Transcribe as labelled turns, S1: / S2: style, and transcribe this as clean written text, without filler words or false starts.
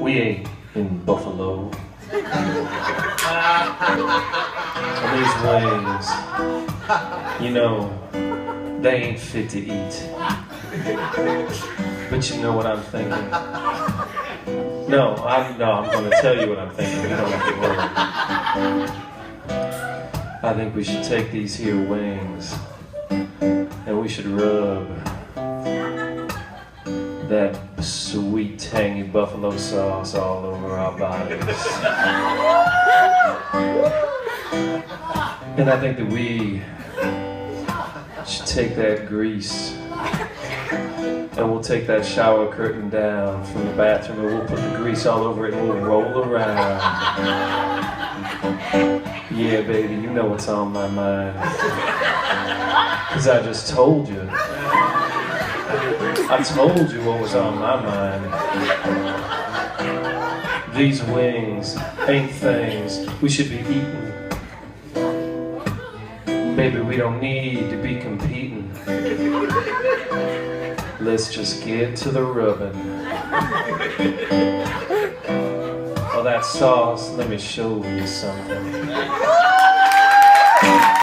S1: We ain't in Buffalo. And these wings, you know, they ain't fit to eat. But you know what I'm thinking? No, I'm gonna tell you what I'm thinking. You don't have to worry. I think we should take these here wings and we should rub that sweet, tangy buffalo sauce all over our bodies. And I think that we should take that grease and we'll take that shower curtain down from the bathroom and we'll put the grease all over it and we'll roll around. Yeah, baby, you know what's on my mind. 'Cause I just told you. I told you what was on my mind. These wings ain't things we should be eating. Baby, we don't need to be competing. Let's just get to the rubbing. Oh, that sauce, let me show you something.